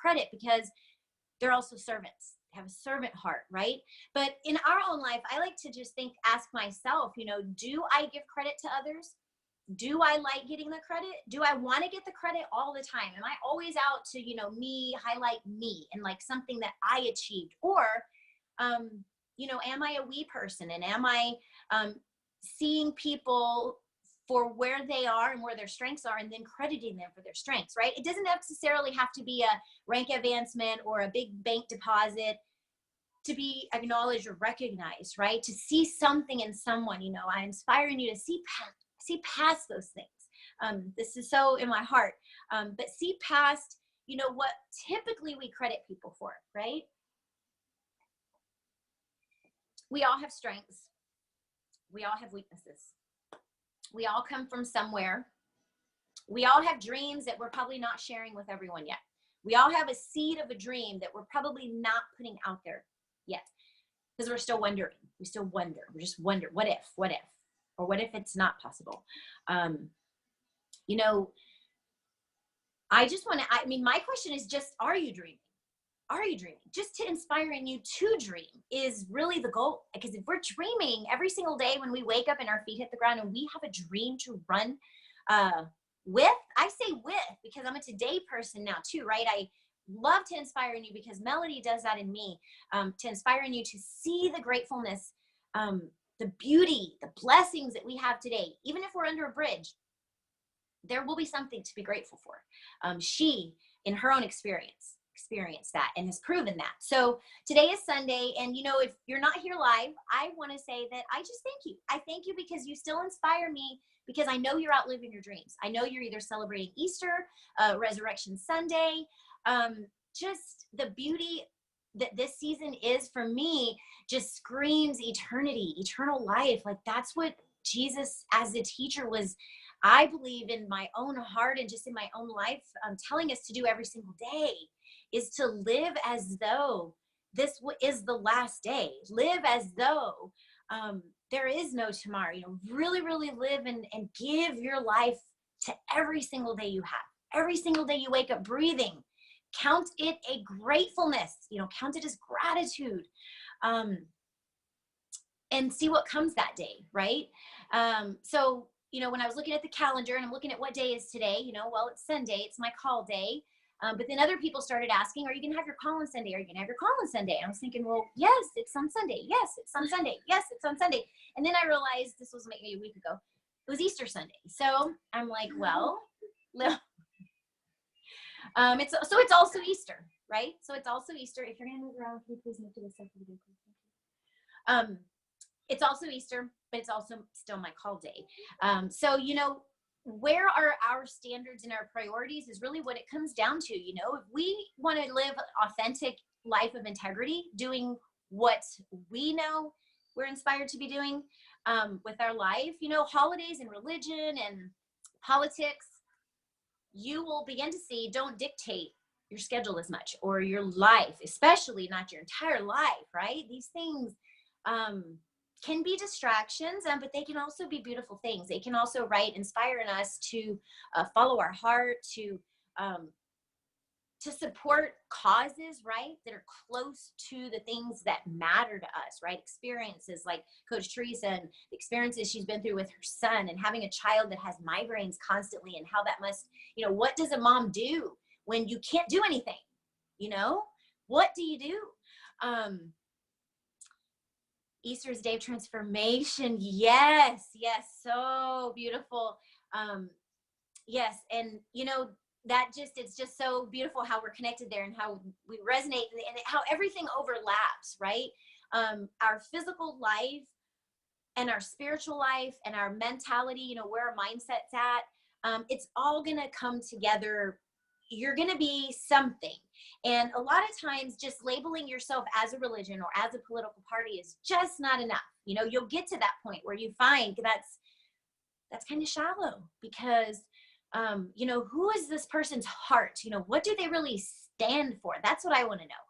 credit because they're also servants, have a servant heart, right? But in our own life, I like to just ask myself, do I give credit to others? Do I like getting the credit? Do I want to get the credit all the time? Am I always out to, highlight me and like something that I achieved? Or, am I a we person? And am I seeing people for where they are and where their strengths are and then crediting them for their strengths, right? It doesn't necessarily have to be a rank advancement or a big bank deposit to be acknowledged or recognized, right? To see something in someone, I'm inspiring you to see past those things. This is so in my heart, but see past, what typically we credit people for, right? We all have strengths. We all have weaknesses. We all come from somewhere. We all have dreams that we're probably not sharing with everyone yet. We all have a seed of a dream that we're probably not putting out there yet because we're still wondering. We still wonder. We just wonder, what if, or what if it's not possible? My question is just, are you dreaming? Are you dreaming? Just to inspiring you to dream is really the goal. Because if we're dreaming every single day when we wake up and our feet hit the ground and we have a dream to run with, I say with, because I'm a today person now too, right? I love to inspire you because Melody does that in me, to inspire you to see the gratefulness, the beauty, the blessings that we have today. Even if we're under a bridge, there will be something to be grateful for. She, in her own experienced that and has proven that. So today is Sunday, and if you're not here live, I want to say that I just thank you. I thank you because you still inspire me, because I know you're out living your dreams. I know you're either celebrating Easter, Resurrection Sunday, just the beauty that this season is for me just screams eternity, eternal life. Like that's what Jesus as a teacher was, I believe, in my own heart and just in my own life, telling us to do every single day, is to live as though this is the last day. Live as though there is no tomorrow. Really, really live and give your life to every single day you have. Every single day you wake up breathing. Count it a gratefulness. Count it as gratitude. And see what comes that day, right? So, when I was looking at the calendar and I'm looking at what day is today, well, it's Sunday. It's my call day. But then other people started asking, are you going to have your call on Sunday? Are you going to have your call on Sunday? And I was thinking, well, yes, it's on Sunday. Yes, it's on Sunday. Yes, it's on Sunday. And then I realized this was maybe a week ago. It was Easter Sunday. So I'm like, well, it's also Easter, right? So it's also Easter. If you're going to move around, can you please move to the second? It's also Easter, but it's also still my call day. So, where are our standards and our priorities is really what it comes down to. If we want to live authentic life of integrity, doing what we know we're inspired to be doing with our life, holidays and religion and politics, you will begin to see don't dictate your schedule as much, or your life, especially not your entire life, right? These things can be distractions, but they can also be beautiful things. They can also, inspire in us to follow our heart, to support causes, right, that are close to the things that matter to us, right? Experiences like Coach Teresa and the experiences she's been through with her son, and having a child that has migraines constantly, and how that must, what does a mom do when you can't do anything? What do you do? Easter's Day of Transformation. Yes, so beautiful. Yes, and it's just so beautiful how we're connected there, and how we resonate, and how everything overlaps, right? Our physical life and our spiritual life and our mentality, where our mindset's at, it's all gonna come together. You're gonna be something. And a lot of times just labeling yourself as a religion or as a political party is just not enough. You'll get to that point where you find that's kind of shallow, because who is this person's heart? What do they really stand for? That's what I want to know.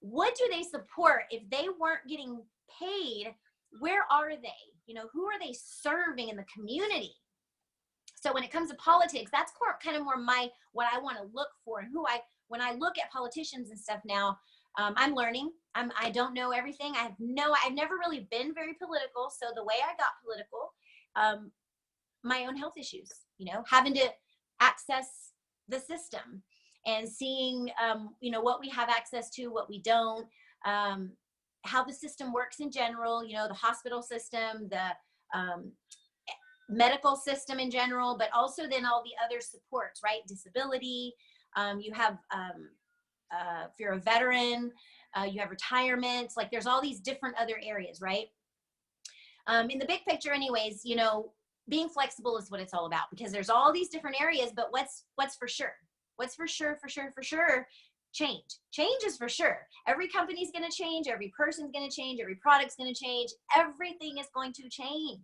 What do they support? If they weren't getting paid, where are they? Who are they serving in the community? So when it comes to politics, that's kind of more what I want to look for, and who I when I look at politicians and stuff now, I'm learning. I don't know everything. I've never really been very political. So the way I got political, my own health issues, having to access the system and seeing, what we have access to, what we don't, how the system works in general, the hospital system, the medical system in general, but also then all the other supports, right? Disability, you have, if you're a veteran, you have retirement, like there's all these different other areas, right? In the big picture anyways, being flexible is what it's all about, because there's all these different areas, but what's for sure? What's for sure? Change. Change is for sure. Every company's going to change. Every person's going to change. Every product's going to change. Everything is going to change.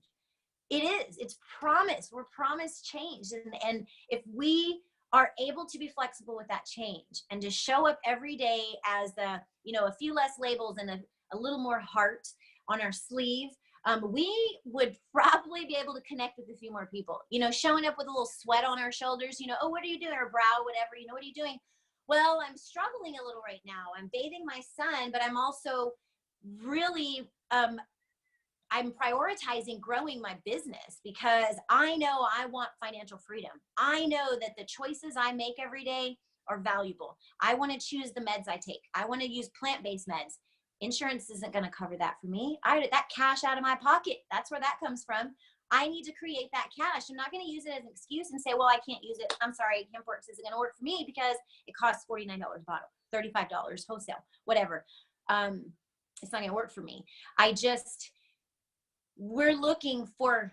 It is. It's promised. We're promised change. And if we are able to be flexible with that change and to show up every day as a few less labels and a little more heart on our sleeve, we would probably be able to connect with a few more people, showing up with a little sweat on our shoulders, oh, what are you doing? Or brow, whatever, what are you doing? Well, I'm struggling a little right now. I'm bathing my son, but I'm also really, I'm prioritizing growing my business because I know I want financial freedom. I know that the choices I make every day are valuable. I want to choose the meds I take. I want to use plant-based meds. Insurance isn't going to cover that for me. That cash out of my pocket, that's where that comes from. I need to create that cash. I'm not going to use it as an excuse and say, well, I can't use it. I'm sorry, HempWorks isn't going to work for me because it costs $49 a bottle, $35 wholesale, whatever. It's not going to work for me. We're looking for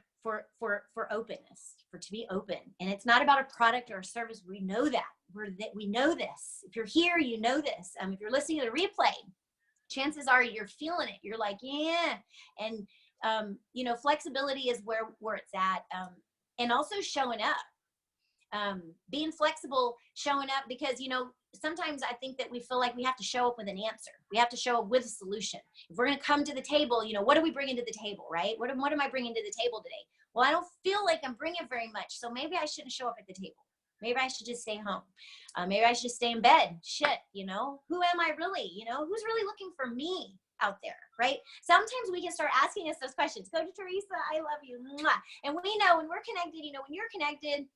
openness, to be open. And it's not about a product or a service. We know that. We know this. If you're here, you know this. If you're listening to the replay, chances are you're feeling it. You're like, yeah. And, flexibility is where it's at. And also showing up, being flexible, showing up, because, sometimes I think that we feel like we have to show up with an answer. We have to show up with a solution. If we're going to come to the table, what are we bringing to the table, right? What am I bringing to the table today? Well, I don't feel like I'm bringing very much. So maybe I shouldn't show up at the table. Maybe I should just stay home. Maybe I should stay in bed. Shit, who am I really? Who's really looking for me out there, right? Sometimes we can start asking us those questions. Coach Teresa, I love you. Mwah. And we know when we're connected, when you're connected,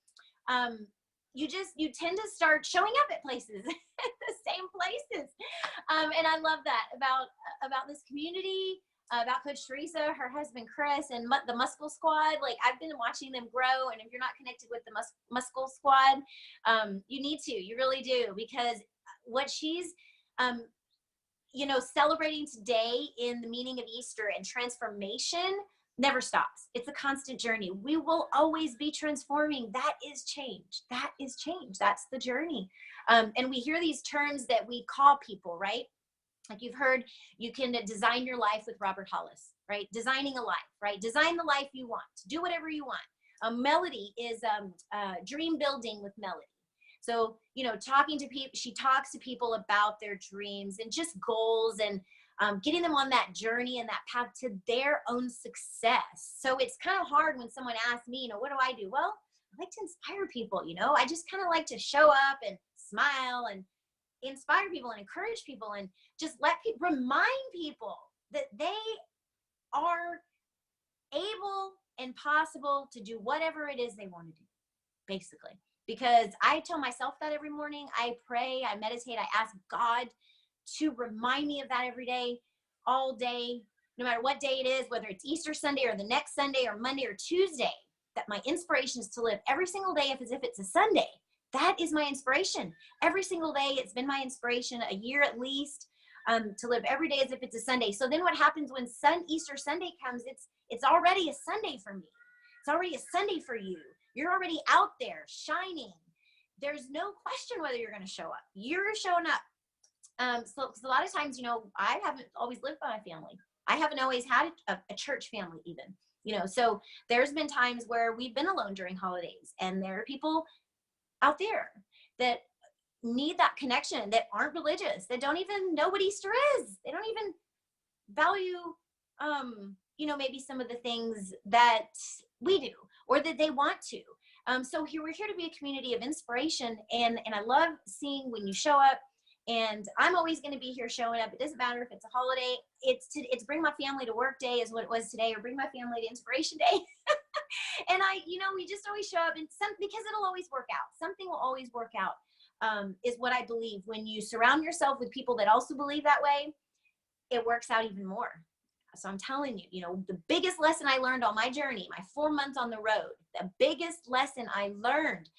you tend to start showing up at places, at the same places. And I love that about this community, about Coach Teresa, her husband Chris, and the Muscle Squad. Like, I've been watching them grow, and if you're not connected with the Muscle Squad, you need to. You really do, because what she's celebrating today in the meaning of Easter and transformation never stops. It's a constant journey. We will always be transforming. That is change. That is change. That's the journey. And we hear these terms that we call people, right? Like you've heard, you can design your life with Robert Hollis, right? Designing a life, right? Design the life you want. Do whatever you want. Melody is dream building with Melody. So, talking to people, she talks to people about their dreams and just goals and getting them on that journey and that path to their own success. So it's kind of hard when someone asks me, what do I do? Well, I like to inspire people, I just kind of like to show up and smile and inspire people and encourage people and just remind people that they are able and possible to do whatever it is they want to do, basically. Because I tell myself that every morning. I pray, I meditate, I ask God to remind me of that every day, all day, no matter what day it is, whether it's Easter Sunday or the next Sunday or Monday or Tuesday, that my inspiration is to live every single day as if it's a Sunday. That is my inspiration. Every single day, it's been my inspiration, a year at least, to live every day as if it's a Sunday. So then what happens when Easter Sunday comes, it's already a Sunday for me. It's already a Sunday for you. You're already out there shining. There's no question whether you're going to show up. You're showing up. So a lot of times, I haven't always lived by my family. I haven't always had a church family even, so there's been times where we've been alone during holidays, and there are people out there that need that connection, that aren't religious, that don't even know what Easter is. They don't even value, maybe some of the things that we do or that they want to. So here, we're here to be a community of inspiration, and I love seeing when you show up. And I'm always going to be here showing up. It doesn't matter if it's a holiday. It's bring my family to work day is what it was today, or bring my family to inspiration day. And we just always show up, and because it'll always work out. Something will always work out, is what I believe. When you surround yourself with people that also believe that way, it works out even more. So I'm telling you, the biggest lesson I learned on my journey, my 4 months on the road, the biggest lesson I learned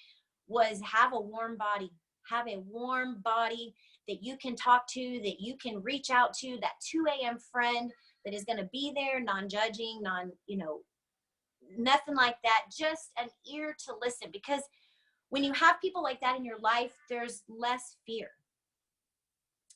was have a warm body. Have a warm body that you can talk to, that you can reach out to, that 2 a.m. friend that is going to be there, non-judging, nothing like that, just an ear to listen. Because when you have people like that in your life, there's less fear.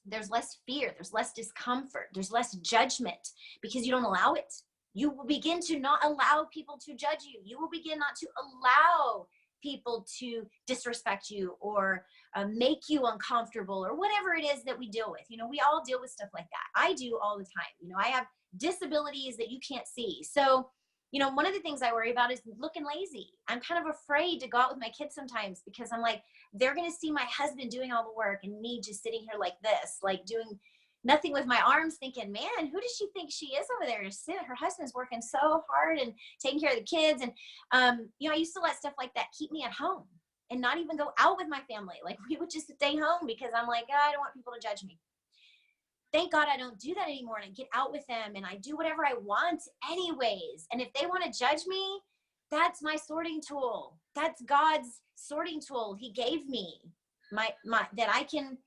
There's less fear. There's less discomfort. There's less judgment, because you don't allow it. You will begin to not allow people to judge you. You will begin not to allow people to disrespect you or make you uncomfortable, or whatever it is that we deal with. We all deal with stuff like that. I do all the time. I have disabilities that you can't see. So, one of the things I worry about is looking lazy. I'm kind of afraid to go out with my kids sometimes, because I'm like, they're going to see my husband doing all the work and me just sitting here like this, like doing nothing with my arms, thinking, man, who does she think she is over there to sit? Her husband's working so hard and taking care of the kids. And, I used to let stuff like that keep me at home and not even go out with my family. Like, we would just stay home, because I'm like, I don't want people to judge me. Thank God I don't do that anymore, and I get out with them and I do whatever I want anyways. And if they want to judge me, that's my sorting tool. That's God's sorting tool. He gave me my that I can,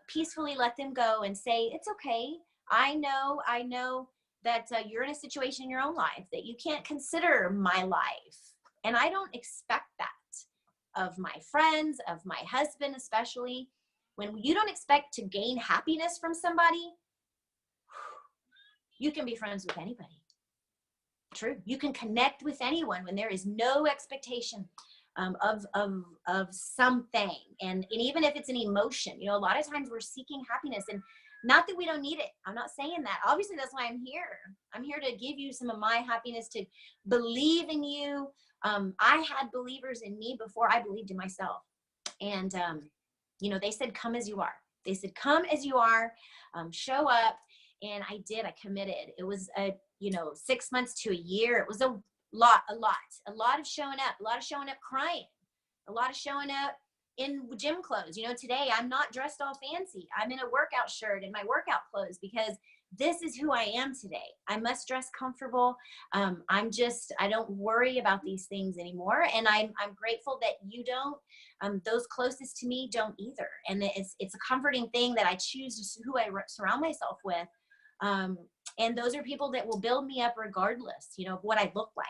peacefully let them go and say, it's okay. I know that you're in a situation in your own life that you can't consider my life. And I don't expect that of my friends, of my husband, especially. When you don't expect to gain happiness from somebody, you can be friends with anybody. True. You can connect with anyone when there is no expectation of something. And even if it's an emotion, a lot of times we're seeking happiness, and not that we don't need it. I'm not saying that. Obviously, that's why I'm here. I'm here to give you some of my happiness, to believe in you. I had believers in me before I believed in myself. And, they said, come as you are. They said, come as you are, show up. And I did. I committed. It was 6 months to a year. It was a lot of showing up crying, a lot of showing up in gym clothes. Today I'm not dressed all fancy. I'm in a workout shirt and my workout clothes, because this is who I am today. I must dress comfortable. I don't worry about these things anymore. And I'm grateful that you don't, those closest to me don't either. And it's a comforting thing that I choose who I surround myself with. And those are people that will build me up regardless, of what I look like.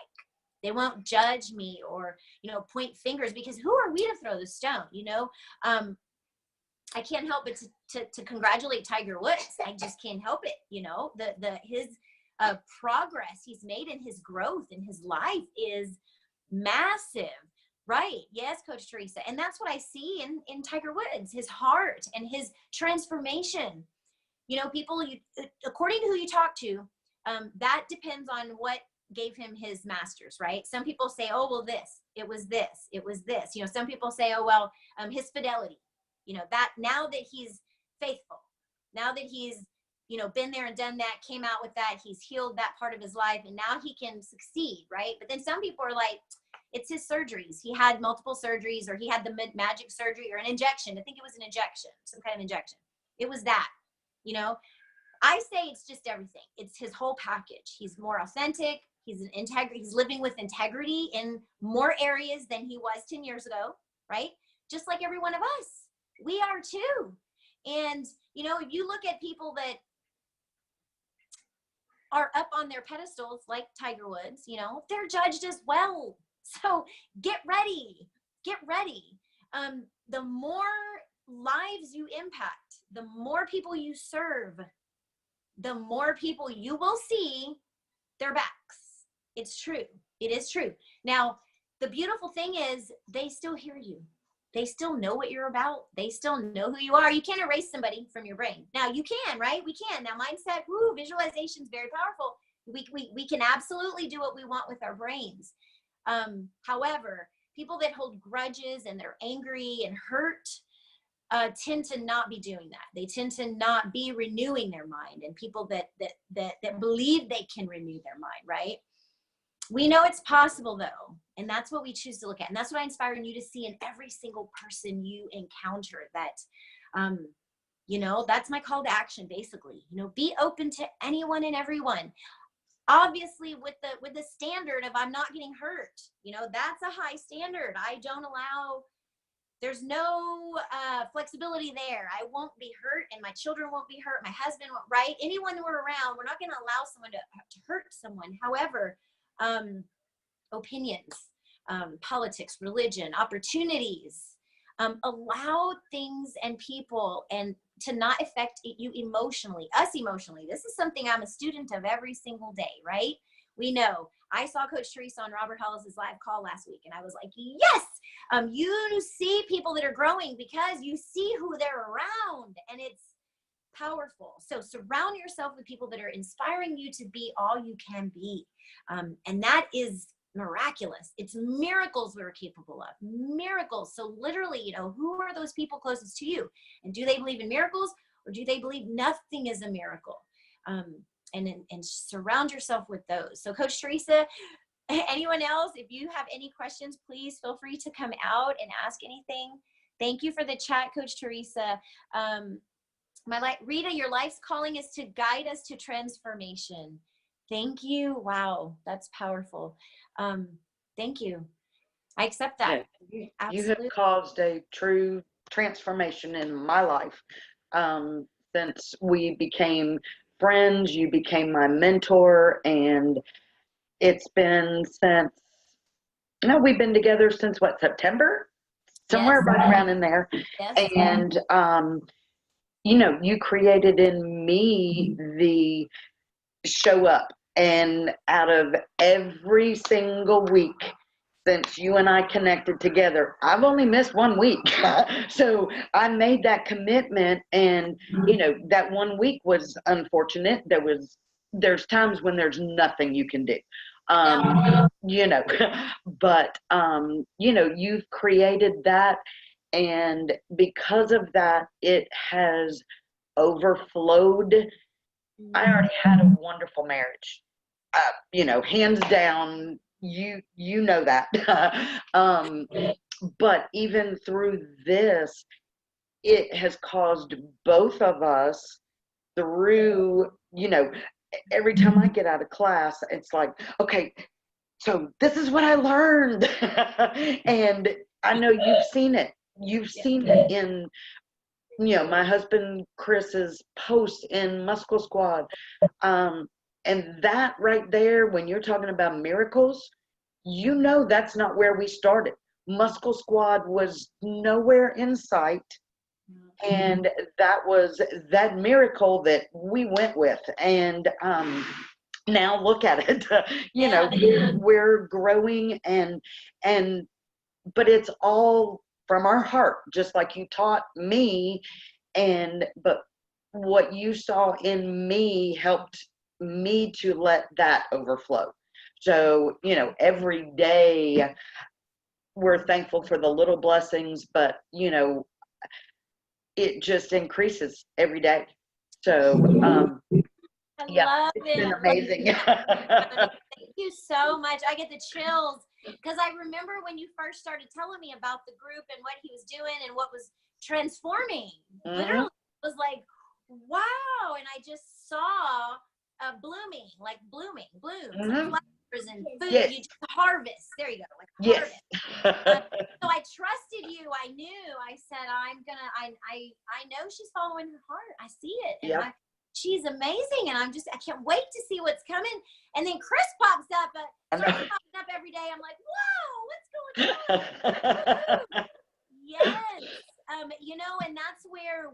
They won't judge me or, point fingers, because who are we to throw the stone? I can't help but to congratulate Tiger Woods. I just can't help it. His progress he's made in his growth in his life is massive. Right. Yes, Coach Teresa. And that's what I see in Tiger Woods, his heart and his transformation. People, according to who you talk to, that depends on what gave him his masters, right? Some people say, oh, well, it was this. Some people say, oh, well, his fidelity, that now that he's faithful, now that he's, been there and done that, came out with that, he's healed that part of his life, and now he can succeed, right? But then some people are like, it's his surgeries. He had multiple surgeries, or he had the magic surgery or an injection. I think it was an injection, some kind of injection. It was that. I say it's just everything. It's his whole package. He's more authentic. He's he's living with integrity in more areas than he was 10 years ago, right? Just like every one of us. We are too. And, if you look at people that are up on their pedestals like Tiger Woods, they're judged as well. So get ready. The more lives you impact, the more people you serve, the more people you will see their backs. It's true. It is true. Now, the beautiful thing is they still hear you. They still know what you're about. They still know who you are. You can't erase somebody from your brain. Now you can, right? We can. Now mindset, visualization is very powerful. We can absolutely do what we want with our brains. However, People that hold grudges and they're angry and hurt tend to not be doing that. They tend to not be renewing their mind. And people that believe they can renew their mind, right? We know it's possible though. And that's what we choose to look at. And that's what I inspire you to see in every single person you encounter, that, you know, that's my call to action, basically. You know, be open to anyone and everyone. Obviously with the standard of I'm not getting hurt. You know, that's a high standard. I don't allow, there's no flexibility there. I won't be hurt, and my children won't be hurt. My husband won't, right? Anyone we're around, we're not going to allow someone to hurt someone. However, opinions, politics, religion, opportunities, allow things and people and to not affect you emotionally, us emotionally. This is something I'm a student of every single day, right? We know. I saw Coach Teresa on Robert Hollis's live call last week, and I was like, yes, you see people that are growing because you see who they're around, and it's powerful. So surround yourself with people that are inspiring you to be all you can be. And that is miraculous. It's miracles we're capable of, miracles. So literally, you know, who are those people closest to you? And do they believe in miracles, or do they believe nothing is a miracle? And surround yourself with those. So Coach Teresa, anyone else, if you have any questions, please feel free to come out and ask anything. Thank you for the chat, Coach Teresa. Rita, your life's calling is to guide us to transformation. Thank you. Wow, that's powerful. Thank you. I accept that. Yeah. You have caused a true transformation in my life. Since we became friends, you became my mentor, and it's been since, no, we've been together since what, September? Somewhere Yes. right around in there. Yes. And, you know, you created in me the show up. And out of every single week since you and I connected together, I've only missed 1 week. So I made that commitment, and, you know, that 1 week was unfortunate. There's times when there's nothing you can do. You know, but, you know, you've created that, and because of that, it has overflowed. I already had a wonderful marriage, you know, hands down, you know that. But even through this, it has caused both of us through, you know, every time I get out of class, it's like, okay, so this is what I learned. And I know you've seen it. You've seen it in, you know, my husband Chris's post in Muscle Squad. And that right there, when you're talking about miracles, you know that's not where we started. Muscle Squad was nowhere in sight. And that was that miracle that we went with. And now look at it. You know, we're growing, but it's all from our heart, just like you taught me. But what you saw in me helped me to let that overflow. So, you know, every day we're thankful for the little blessings, but, you know, it just increases every day. So, yeah, it's been amazing. Thank you so much. I get the chills because I remember when you first started telling me about the group and what he was doing and what was transforming. Literally, it was like, wow. And I just saw blooms, flowers and food. Yes. You just harvest. There you go. Like yes. So I trusted you. I knew. I said, I know she's following her heart. I see it. And she's amazing. And I can't wait to see what's coming. And then Chris pops up. Starts popping up every day. I'm like, whoa, what's going on? Yes. You know, and that's where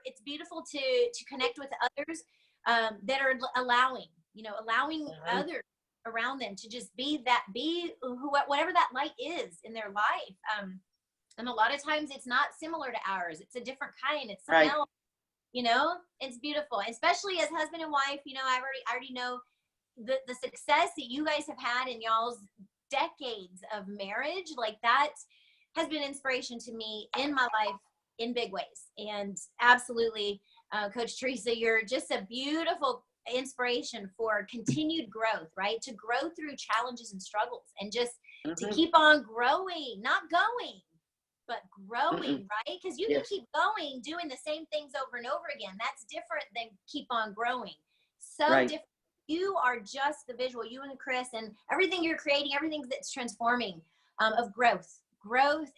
it's beautiful to connect with others that are allowing others around them to just be whatever that light is in their life. And a lot of times it's not similar to ours. It's a different kind. It's something else. You know, it's beautiful, especially as husband and wife. You know, I already know the success that you guys have had in y'all's decades of marriage. Like that has been inspiration to me in my life in big ways. And absolutely, Coach Teresa, you're just a beautiful inspiration for continued growth, right? To grow through challenges and struggles, and just to keep on growing, not going, but growing, right? Because you can keep going, doing the same things over and over again. That's different than keep on growing. So different. You are just the visual, you and Chris, and everything you're creating, everything that's transforming, of growth,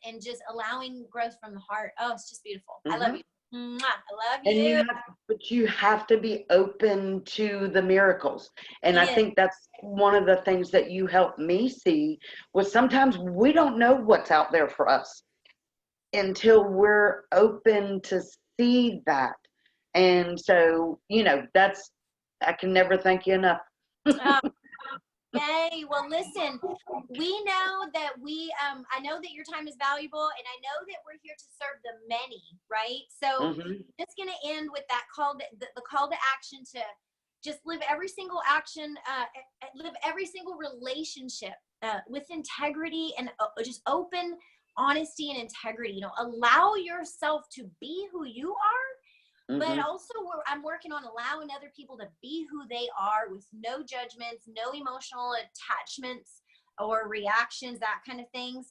and just allowing growth from the heart. Oh, it's just beautiful. I love you. Mwah. I love you. But you have to be open to the miracles. And I think that's one of the things that you helped me see, was sometimes we don't know what's out there for us until we're open to see that. And so, you know, I can never thank you enough. Yay. Well, listen, we know that I know that your time is valuable, and I know that we're here to serve the many, right? So just going to end with that the call to action to just live every single action, live every single relationship with integrity and just open honesty and integrity. You know, allow yourself to be who you are, but also I'm working on allowing other people to be who they are with no judgments, no emotional attachments or reactions, that kind of things.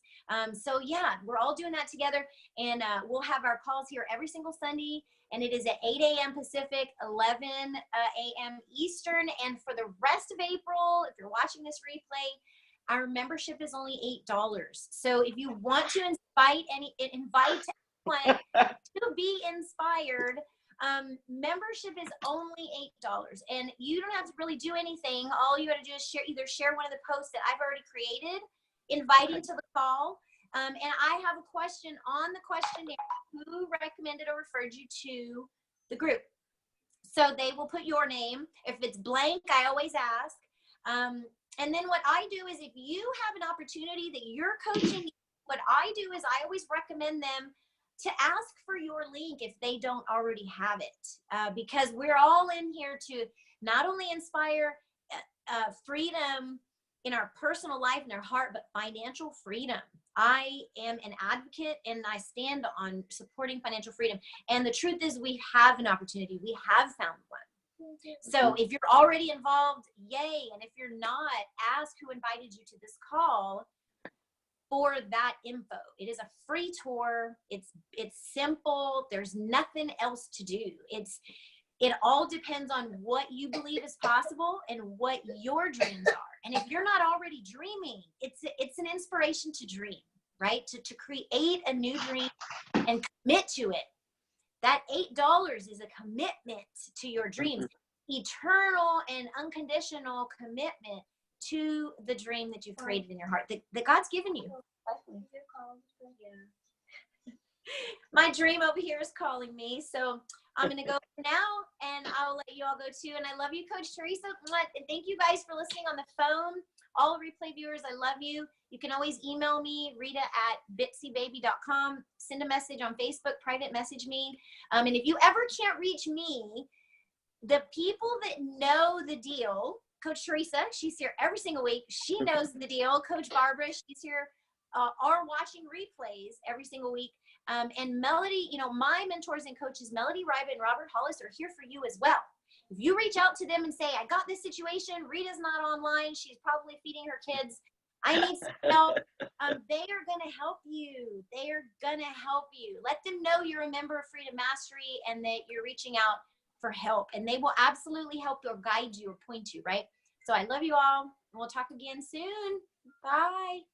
So yeah, we're all doing that together, and we'll have our calls here every single Sunday, and it is at 8 a.m. Pacific, 11 a.m. Eastern. And for the rest of April, if you're watching this replay, our membership is only $8. So if you want to invite anyone to be inspired, membership is only $8, and you don't have to really do anything. All you got to do is either share one of the posts that I've already created, inviting to the call, and I have a question on the questionnaire: who recommended or referred you to the group? So they will put your name. If it's blank, I always ask. And then what I do is, if you have an opportunity that you're coaching, what I do is I always recommend them to ask for your link if they don't already have it, because we're all in here to not only inspire freedom in our personal life and our heart, but financial freedom. I am an advocate, and I stand on supporting financial freedom. And the truth is, we have an opportunity. We have found one. So if you're already involved, yay. And if you're not, ask who invited you to this call for that info. It is a free tour. It's simple. There's nothing else to do. It all depends on what you believe is possible and what your dreams are. And if you're not already dreaming, it's an inspiration to dream, right? To create a new dream and commit to it. That $8 is a commitment to your dreams, eternal and unconditional commitment to the dream that you've created in your heart, that God's given you. My dream over here is calling me, so I'm going to go now, and I'll let you all go too. And I love you, Coach Teresa. And thank you guys for listening on the phone. All replay viewers, I love you. You can always email me, rita@bitsybaby.com. Send a message on Facebook, private message me. And if you ever can't reach me, the people that know the deal, Coach Teresa, she's here every single week. She knows the deal. Coach Barbara, she's here, are watching replays every single week. And Melody, my mentors and coaches, Melody Ryba and Robert Hollis, are here for you as well. If you reach out to them and say, I got this situation, Rita's not online, she's probably feeding her kids, I need some help, they are going to help you. They are going to help you. Let them know you're a member of Freedom Mastery and that you're reaching out for help. And they will absolutely help you or guide you or point you, right? So I love you all. And we'll talk again soon. Bye.